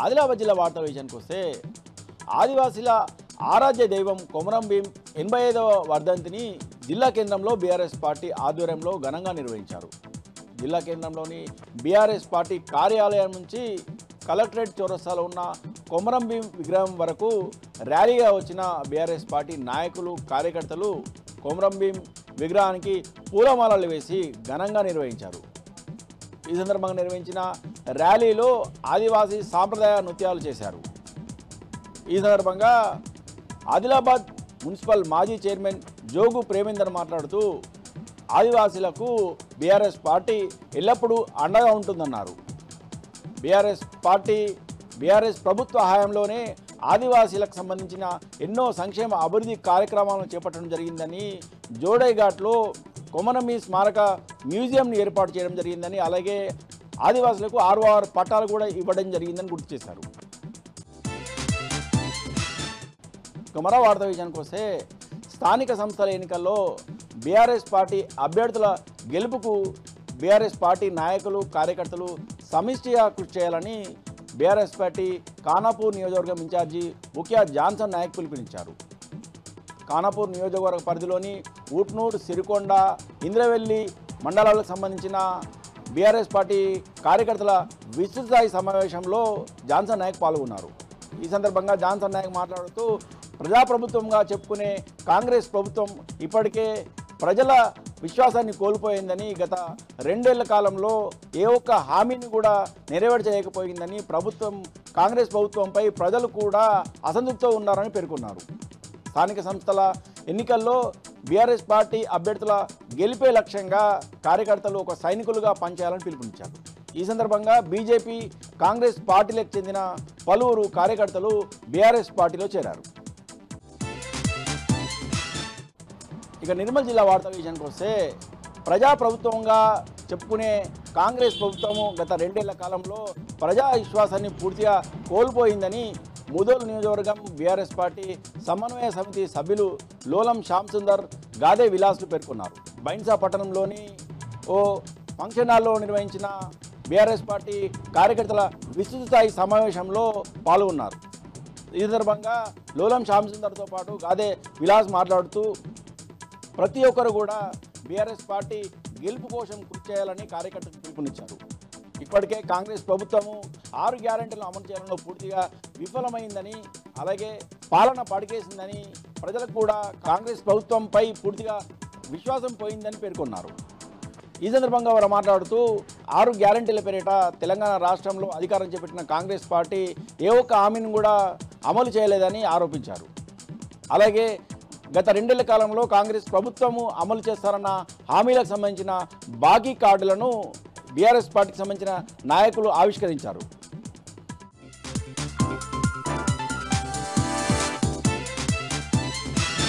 ఆదిలాబాద్ జిల్లా వార్తా విషయానికి వస్తే ఆదివాసీల ఆరాధ్య దైవం కొమరం భీం 85వ వర్ధంతిని జిల్లా కేంద్రంలో బీఆర్ఎస్ పార్టీ ఆధ్వర్యంలో ఘనంగా నిర్వహించారు. జిల్లా కేంద్రంలోని బీఆర్ఎస్ పార్టీ కార్యాలయం నుంచి కలెక్టరేట్ చౌరస్తాలో ఉన్న కొమరం భీం విగ్రహం వరకు ర్యాలీగా వచ్చిన బీఆర్ఎస్ పార్టీ నాయకులు కార్యకర్తలు కొమరం భీం విగ్రహానికి పూలమాలలు వేసి ఘనంగా నిర్వహించారు. ఈ సందర్భంగా నిర్వహించిన ర్యాలీలో ఆదివాసీ సాంప్రదాయ నృత్యాలు చేశారు. ఈ సందర్భంగా ఆదిలాబాద్ మున్సిపల్ మాజీ చైర్మన్ జోగు ప్రేమేందర్ మాట్లాడుతూ ఆదివాసీలకు బీఆర్ఎస్ పార్టీ ఎల్లప్పుడూ అండగా ఉంటుందన్నారు. బీఆర్ఎస్ ప్రభుత్వ హయాంలోనే ఆదివాసీలకు సంబంధించిన ఎన్నో సంక్షేమ అభివృద్ధి కార్యక్రమాలను చేపట్టడం జరిగిందని, జోడైఘాట్లో కొమరం భీం స్మారక మ్యూజియంని ఏర్పాటు చేయడం జరిగిందని, అలాగే ఆదివాసులకు 6 పట్టాలు కూడా ఇవ్వడం జరిగిందని గుర్తు చేశారు. మరో వార్తా విషయానికి వస్తే స్థానిక సంస్థల ఎన్నికల్లో బీఆర్ఎస్ పార్టీ అభ్యర్థుల గెలుపుకు బీఆర్ఎస్ పార్టీ నాయకులు కార్యకర్తలు సమిష్టిగా కృషి చేయాలని బీఆర్ఎస్ పార్టీ ఖానాపూర్ నియోజకవర్గం ఇన్ఛార్జి ముఖ్య జాన్సన్ నాయక్ పిలుపునిచ్చారు. ఖానాపూర్ నియోజకవర్గ పరిధిలోని ఊట్నూరు, సిరికొండ, ఇంద్రవెల్లి మండలాలకు సంబంధించిన బీఆర్ఎస్ పార్టీ కార్యకర్తల విస్తృతస్థాయి సమావేశంలో జాన్సన్ నాయక్ పాల్గొన్నారు. ఈ సందర్భంగా జాన్సన్ నాయక్ మాట్లాడుతూ ప్రజాప్రభుత్వంగా చెప్పుకునే కాంగ్రెస్ ప్రభుత్వం ఇప్పటికే ప్రజల విశ్వాసాన్ని కోల్పోయిందని, గత 2 ఏళ్ల కాలంలో ఏ ఒక్క హామీని కూడా నెరవేర్చలేకపోయిందని, కాంగ్రెస్ ప్రభుత్వంపై ప్రజలు కూడా అసంతృప్తితో ఉన్నారని పేర్కొన్నారు. స్థానిక సంస్థల ఎన్నికల్లో బీఆర్ఎస్ పార్టీ అభ్యర్థుల గెలిపే లక్ష్యంగా కార్యకర్తలు ఒక సైనికులుగా పనిచేయాలని పిలుపునిచ్చారు. ఈ సందర్భంగా బీజేపీ, కాంగ్రెస్ పార్టీలకు చెందిన పలువురు కార్యకర్తలు బీఆర్ఎస్ పార్టీలో చేరారు. ఇక నిర్మల్ జిల్లా వార్తా విషయానికి వస్తే ప్రజాప్రభుత్వంగా చెప్పుకునే కాంగ్రెస్ ప్రభుత్వము గత 2 ఏళ్ల కాలంలో ప్రజా విశ్వాసాన్ని పూర్తిగా కోల్పోయిందని ముదోల్ నియోజకవర్గం బీఆర్ఎస్ పార్టీ సమన్వయ సమితి సభ్యులు లోలం శ్యామ్ సుందర్, గాదే విలాస్లు పేర్కొన్నారు. బైన్సా పట్టణంలోని ఓ ఫంక్షన్ హాల్లో నిర్వహించిన బీఆర్ఎస్ పార్టీ కార్యకర్తల విస్తృతస్థాయి సమావేశంలో పాల్గొన్నారు. ఈ సందర్భంగా లోలం శ్యామ్ సుందర్తో పాటు గాదే విలాస్ మాట్లాడుతూ ప్రతి ఒక్కరు కూడా బీఆర్ఎస్ పార్టీ గెలుపు కోసం కృషి చేయాలని కార్యకర్తలకు పిలుపునిచ్చారు. ఇప్పటికే కాంగ్రెస్ ప్రభుత్వము 6 గ్యారెంటీలను అమలు చేయడంలో పూర్తిగా విఫలమైందని, అలాగే పాలన పడికేసిందని, ప్రజలకు కూడా కాంగ్రెస్ ప్రభుత్వంపై పూర్తిగా విశ్వాసం పోయిందని పేర్కొన్నారు. ఈ సందర్భంగా వారు మాట్లాడుతూ 6 గ్యారెంటీల పేరిట తెలంగాణ రాష్ట్రంలో అధికారం చేపట్టిన కాంగ్రెస్ పార్టీ ఏ ఒక్క హామీని కూడా అమలు చేయలేదని ఆరోపించారు. అలాగే గత 2 ఏళ్ల కాలంలో కాంగ్రెస్ ప్రభుత్వము అమలు చేస్తారన్న హామీలకు సంబంధించిన బాకీ కార్డులను బీఆర్ఎస్ పార్టీకి సంబంధించిన నాయకులు ఆవిష్కరించారు.